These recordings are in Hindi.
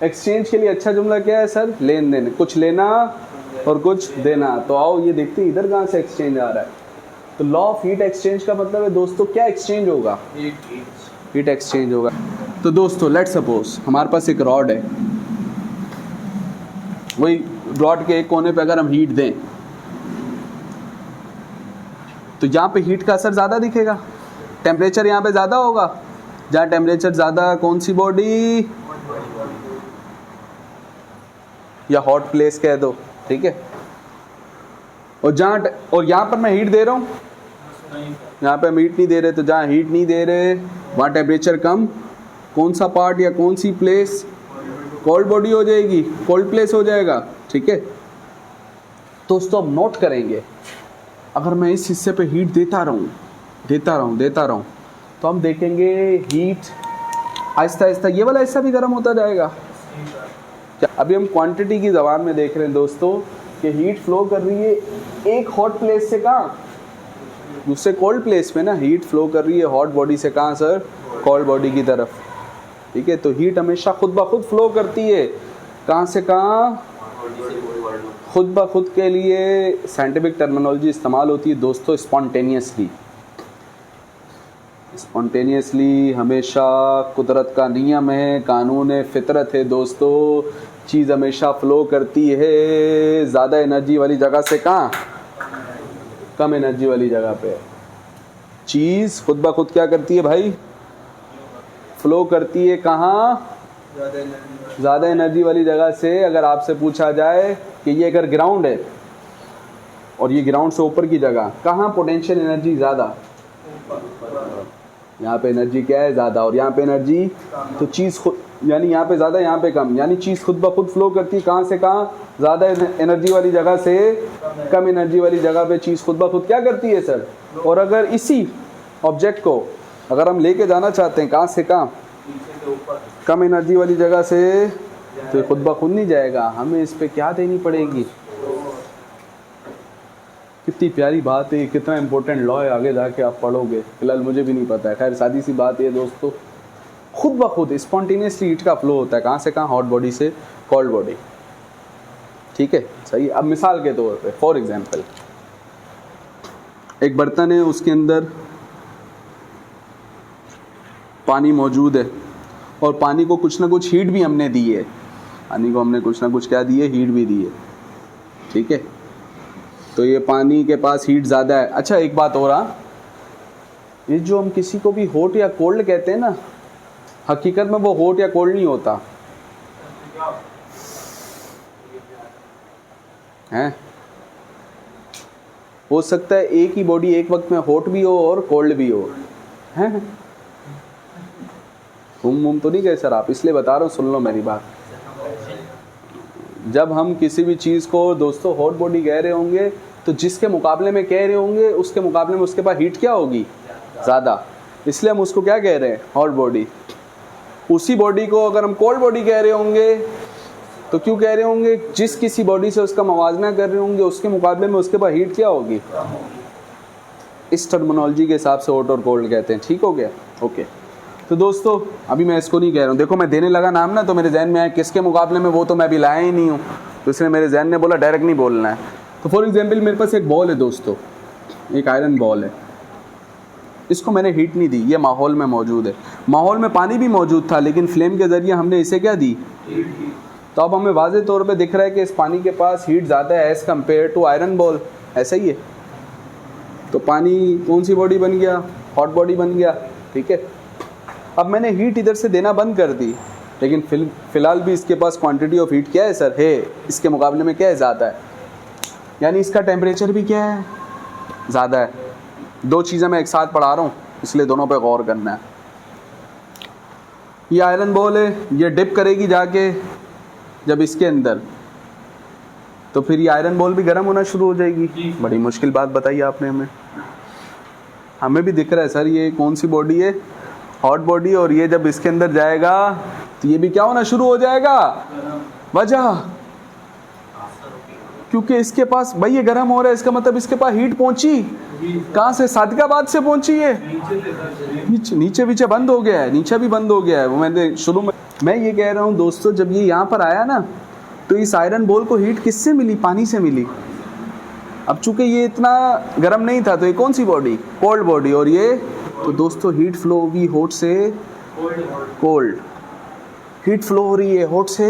एक्सचेंज के लिए अच्छा जुमला क्या है सर? लेन देन, कुछ लेना और कुछ देना। तो आओ ये देखते हैं इधर कहाँ से एक्सचेंज आ रहा है। तो लॉ ऑफ हीट एक्सचेंज का मतलब है दोस्तों क्या एक्सचेंज होगा? हीट एक्सचेंज होगा। तो दोस्तों लेट्स सपोज हमारे पास एक रॉड है, वही रॉड के एक कोने पे अगर हम हीट दें तो यहाँ पे हीट का असर ज़्यादा दिखेगा, टेम्परेचर यहाँ पे ज़्यादा होगा। जहाँ टेम्परेचर ज़्यादा, कौन सी बॉडी? या हॉट प्लेस कह दो, ठीक है। और यहाँ पर मैं हीट दे रहा हूँ, यहाँ पे हम हीट नहीं दे रहे, तो जहाँ हीट नहीं दे रहे वहाँ टेम्परेचर कम, कौन सा पार्ट या कौन सी प्लेस? कोल्ड बॉडी हो जाएगी, कोल्ड प्लेस हो जाएगा, ठीक है। दोस्तों अब नोट करेंगे, अगर मैं इस हिस्से पे हीट देता रहूँ तो हम देखेंगे हीट आहिस्ता आहिस्ता ये वाला हिस्सा भी गर्म होता जाएगा। अभी हम क्वांटिटी की ज़बान में देख रहे हैं दोस्तों कि हीट फ्लो कर रही है एक हॉट प्लेस से कहाँ? दूसरे कोल्ड प्लेस में ना। हीट फ्लो कर रही है हॉट बॉडी से कहाँ सर? कोल्ड बॉडी की तरफ, ठीक है। तो हीट हमेशा खुद ब खुद फ्लो करती है, कहाँ से कहाँ? खुद ब खुद के लिए साइंटिफिक टर्मिनोलॉजी इस्तेमाल होती है दोस्तों स्पॉन्टेनियसली हमेशा कुदरत का नियम है, कानून फितरत है दोस्तों। चीज़ हमेशा फ्लो करती है ज़्यादा एनर्जी वाली जगह से कहाँ? कम एनर्जी वाली जगह पे। चीज़ खुद ब खुद क्या करती है भाई? फ्लो करती है कहाँ? ज़्यादा एनर्जी वाली जगह से। अगर आपसे पूछा जाए कि ये अगर ग्राउंड है और ये ग्राउंड से ऊपर की जगह, कहाँ पोटेंशियल एनर्जी ज़्यादा? यहाँ पे एनर्जी क्या है? ज़्यादा। और यहाँ पे एनर्जी, तो चीज़ खुद, यानी यहाँ पे ज़्यादा यहाँ पे कम, यानी चीज़ खुद ब खुद फ्लो करती है कहाँ से कहाँ? ज़्यादा एनर्जी वाली जगह से कम एनर्जी वाली जगह पे चीज़ खुद ब खुद क्या करती है सर? और अगर इसी ऑब्जेक्ट को अगर हम लेके जाना चाहते हैं कहाँ से कहाँ? कम एनर्जी वाली जगह से, तो खुद ब खुद नहीं जाएगा, हमें इस पे क्या देनी पड़ेगी। कितनी प्यारी बात है, कितना इंपॉर्टेंट लॉ है, आगे जाके आप पढ़ोगे, फिलहाल मुझे भी नहीं पता है। खैर सादी सी बात है दोस्तों, खुद ब खुद स्पॉन्टेनियसली हीट का फ्लो होता है कहाँ से कहाँ? हॉट बॉडी से कोल्ड बॉडी, ठीक है, सही। अब मिसाल के तौर पे फॉर एग्जांपल एक बर्तन है, उसके अंदर पानी मौजूद है और पानी को कुछ ना कुछ हीट भी हमने दी है, पानी को हमने कुछ ना कुछ क्या दी है? हीट भी दी है, ठीक है। तो ये पानी के पास हीट ज़्यादा है। अच्छा एक बात हो रहा, ये जो हम किसी को भी हॉट या कोल्ड कहते हैं ना, हकीकत में वो हॉट या कोल्ड नहीं होता है। हो सकता है एक ही बॉडी एक वक्त में हॉट भी हो और कोल्ड भी हो, है। तुम तो नहीं कहे सर आप, इसलिए बता रहा हूँ, सुन लो मेरी बात। जब हम किसी भी चीज़ को दोस्तों हॉट बॉडी कह रहे होंगे तो जिसके मुकाबले में कह रहे होंगे उसके मुकाबले में उसके पास हीट क्या होगी? ज़्यादा, इसलिए हम उसको क्या कह रहे हैं? Hot body. उसी बॉडी को अगर हम कोल्ड बॉडी कह रहे होंगे तो क्यों कह रहे होंगे? जिस किसी बॉडी से उसका मवाजना कर रहे होंगे उसके मुकाबले में उसके पास हीट क्या होगी? इस टर्मिनोलॉजी के हिसाब से हॉट और कोल्ड कहते हैं, ठीक हो गया? ओके। तो दोस्तों अभी मैं इसको नहीं कह रहा हूँ, देखो मैं देने लगा नाम ना, तो मेरे जहन में आया किसके मुकाबले में, वो तो मैं अभी लाया ही नहीं हूँ, तो इसलिए मेरे जहन ने बोला डायरेक्ट नहीं बोलना है। तो फॉर एग्जांपल मेरे पास एक बॉल है दोस्तों, एक आयरन बॉल है, इसको मैंने हीट नहीं दी, ये माहौल में मौजूद है। माहौल में पानी भी मौजूद था लेकिन फ्लेम के ज़रिए हमने इसे क्या दी? तो अब हमें वाज़े तौर पे दिख रहा है कि इस पानी के पास हीट ज़्यादा है as compare to iron ball, ऐसा ही है। तो पानी कौन सी बॉडी बन गया? हॉट बॉडी बन गया, ठीक है। अब मैंने हीट इधर से देना बंद कर दी, लेकिन फ़िलहाल भी इसके पास क्वांटिटी ऑफ हीट क्या है सर? है, इसके मुकाबले में क्या है? ज़्यादा है, यानी इसका टेम्परेचर भी क्या है? ज़्यादा है। दो चीज़ें मैं एक साथ पढ़ा रहा हूँ इसलिए दोनों पे गौर करना है। ये आयरन बॉल है, ये डिप करेगी जाके जब इसके अंदर, तो फिर ये आयरन बॉल भी गर्म होना शुरू हो जाएगी। बड़ी मुश्किल बात बताई आपने हमें भी दिख रहा है सर ये कौन सी बॉडी है? Hot body. और ये जब इसके अंदर जाएगा तो ये भी क्या होना शुरू हो जाएगा? वजह क्योंकि इसके पास भाई ये गर्म हो रहा है, इसका मतलब इसके पास हीट पहुंची कहाँ से? सादिकाबाद से पहुंची है, नीचे बंद हो गया है, नीचे भी बंद हो गया है। वो मैंने शुरू में मैं ये कह रहा हूँ दोस्तों, जब ये यहाँ पर आया ना तो इस आयरन बॉल को हीट किससे मिली? पानी से मिली। अब चूंकि ये इतना गर्म नहीं था तो ये कौन सी बॉडी? Cold body. और ये तो दोस्तों हीट फ्लो होगी हॉट से कोल्ड, हीट फ्लो हो रही है हॉट से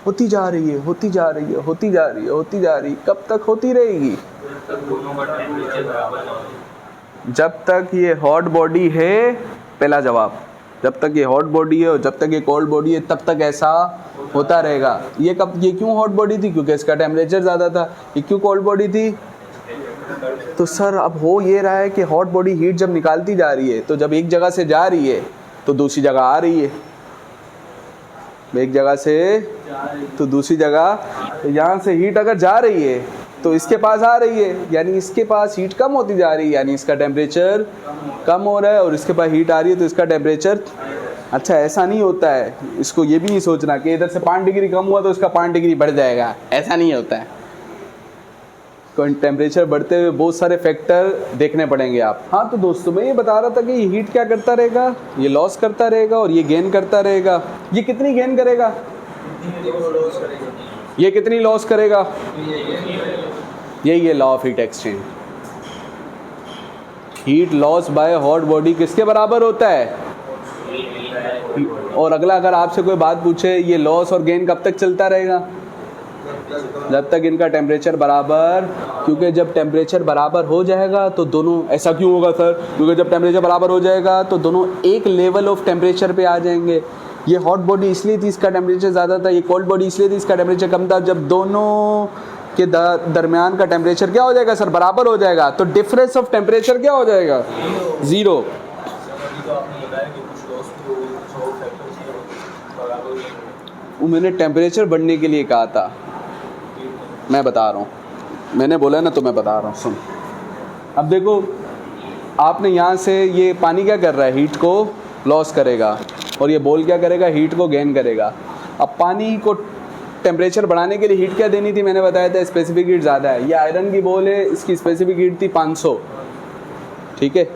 होती जा रही है, होती जा रही है, होती जा रही है, होती जा रही है। कब तक होती रहेगी? जब तक ये हॉट बॉडी है। पहला जवाब, जब तक ये हॉट बॉडी है और जब तक ये कोल्ड बॉडी है तब तक ऐसा होता रहेगा। ये क्यों हॉट बॉडी थी? क्योंकि इसका टेम्परेचर ज़्यादा था। ये क्यों कोल्ड बॉडी थी? तो सर अब हो ये रहा है कि हॉट बॉडी हीट जब निकालती जा रही है तो जब एक जगह से जा रही है तो दूसरी जगह आ रही है, एक जगह से तो दूसरी जगह। तो यहाँ से हीट अगर जा रही है तो इसके पास आ रही है, यानी इसके पास हीट कम होती जा रही है, यानी इसका टेम्परेचर कम हो रहा है। और इसके पास हीट आ रही है तो इसका टेम्परेचर। अच्छा, ऐसा नहीं होता है, इसको ये भी नहीं सोचना कि इधर से 5 डिग्री कम हुआ तो इसका 5 डिग्री बढ़ जाएगा, ऐसा नहीं होता है। टेम्परेचर बढ़ते हुए बहुत सारे फैक्टर देखने पड़ेंगे आप। हाँ तो दोस्तों मैं ये बता रहा था कि ये हीट क्या करता रहेगा? ये लॉस करता रहेगा और ये गेन करता रहेगा। ये कितनी गेन करेगा? ये कितनी लॉस करेगा? यही है law of heat exchange. Heat loss by hot body किसके बराबर होता है? और अगला अगर आपसे कोई बात पूछे ये लॉस और गेन कब तक चलता रहेगा? जब तक इनका टेम्परेचर बराबर। क्योंकि जब टेम्परेचर बराबर हो जाएगा तो दोनों, ऐसा क्यों होगा सर? क्योंकि जब टेम्परेचर बराबर हो जाएगा तो दोनों एक लेवल ऑफ टेम्परेचर पे आ जाएंगे। ये हॉट बॉडी इसलिए थी इसका टेम्परेचर ज़्यादा था, ये कोल्ड बॉडी इसलिए थी इसका टेम्परेचर कम था। जब दोनों के दरमियान का टेम्परेचर क्या हो जाएगा सर? बराबर हो जाएगा। तो डिफरेंस ऑफ टेम्परेचर क्या हो जाएगा? ज़ीरो। मैंने टेम्परेचर बढ़ने के लिए कहा था, मैं बता रहा हूँ, मैंने बोला ना तो मैं बता रहा हूँ, सुन। अब देखो आपने यहाँ से ये पानी क्या कर रहा है? हीट को लॉस करेगा और ये बॉल क्या करेगा? हीट को गेन करेगा। अब पानी को टेम्परेचर बढ़ाने के लिए हीट क्या देनी थी? मैंने बताया था स्पेसिफिक हीट ज़्यादा है। ये आयरन की बॉल है, इसकी स्पेसिफिक हीट थी 500, ठीक है।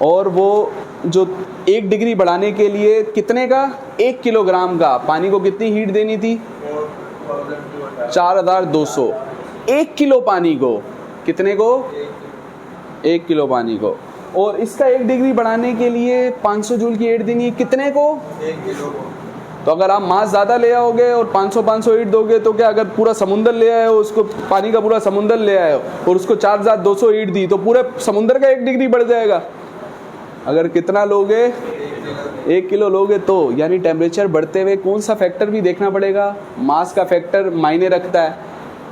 और वो जो 1 डिग्री बढ़ाने के लिए कितने का? 1 किलोग्राम का पानी को कितनी हीट देनी थी? 4200। 1 किलो पानी को, कितने को? 1 किलो पानी को। और इसका 1 डिग्री बढ़ाने के लिए 500 जूल की हीट देनी है, कितने को? 1 किलो को। तो अगर आप मास ज़्यादा ले आओगे और 500 हीट दोगे तो क्या, अगर पूरा समुंदर ले आए हो, उसको पानी का पूरा समुंदर ले आए हो और उसको 4200 हीट दी तो पूरे समुंदर का 1 डिग्री बढ़ जाएगा। अगर कितना लोगे? 1 किलो लोगे तो, यानी टेम्परेचर बढ़ते हुए कौन सा फैक्टर भी देखना पड़ेगा? मास का फैक्टर मायने रखता है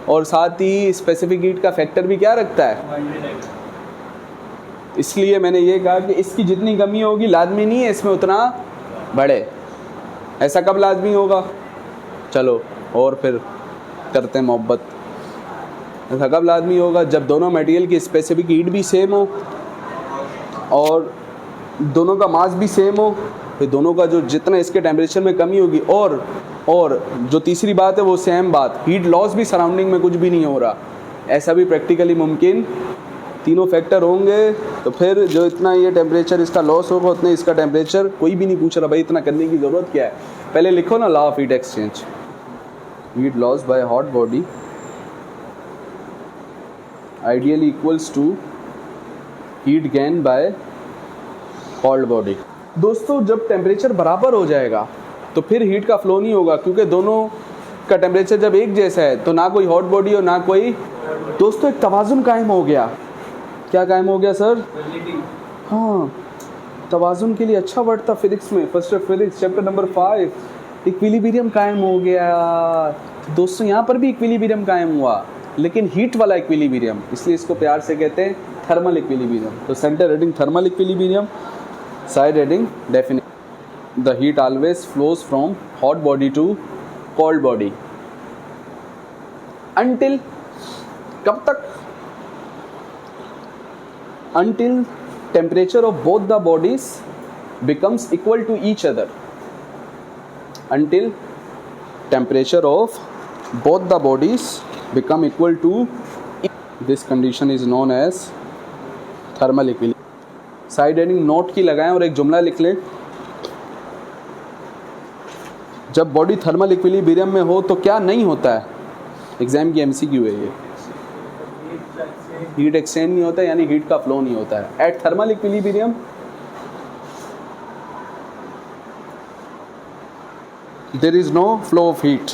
और साथ ही स्पेसिफिक हीट का फैक्टर भी क्या रखता है। इसलिए मैंने ये कहा कि इसकी जितनी कमी होगी लाजमी नहीं है इसमें उतना बढ़े। ऐसा कब लाजमी होगा? चलो और फिर करते हैं मोहब्बत। ऐसा कब लाजमी होगा? जब दोनों मटेरियल की स्पेसिफिक हीट भी सेम हो और दोनों का मास भी सेम हो, फिर दोनों का जो जितना इसके टेम्परेचर में कमी होगी। और जो तीसरी बात है वो सेम बात, हीट लॉस भी सराउंडिंग में कुछ भी नहीं हो रहा, ऐसा भी प्रैक्टिकली मुमकिन। तीनों फैक्टर होंगे तो फिर जो इतना ये टेम्परेचर इसका लॉस होगा उतने इसका टेम्परेचर। कोई भी नहीं पूछ रहा भाई इतना करने की ज़रूरत क्या है। पहले लिखो ना law of heat exchange. Heat loss by hot body ideally equals to heat gain by cold body. दोस्तों जब टेम्परेचर बराबर हो जाएगा तो फिर हीट का फ्लो नहीं होगा, क्योंकि दोनों का टेम्परेचर जब एक जैसा है तो ना कोई हॉट बॉडी और ना कोई। दोस्तों एक तवाज़ुन कायम हो गया। क्या कायम हो गया सर? हाँ, तवाज़ुन के लिए अच्छा वर्ड था फिजिक्स में, first physics chapter number 5। Equilibrium कायम हो गया। दोस्तों यहाँ पर भी इक्विलिब्रियम कायम हुआ, लेकिन हीट वाला इक्विलिब्रियम, इसलिए इसको प्यार से कहते हैं थर्मल इक्विलिब्रियम। तो centre heading thermal equilibrium, side heading definition. The heat always flows from hot body to cold body until, कब तक? Until temperature of both the bodies becomes equal to each other. Until temperature of both the bodies become equal to, this condition is known as thermal equilibrium. Side heading note की लगाएं और एक जुमला लिख लें। जब बॉडी थर्मल इक्विलिब्रियम में हो तो क्या नहीं होता है? एग्जाम की एमसीक्यू है ये। हीट एक्सचेंज नहीं होता है, यानी हीट का फ्लो नहीं होता है। At thermal equilibrium there is no flow of heat.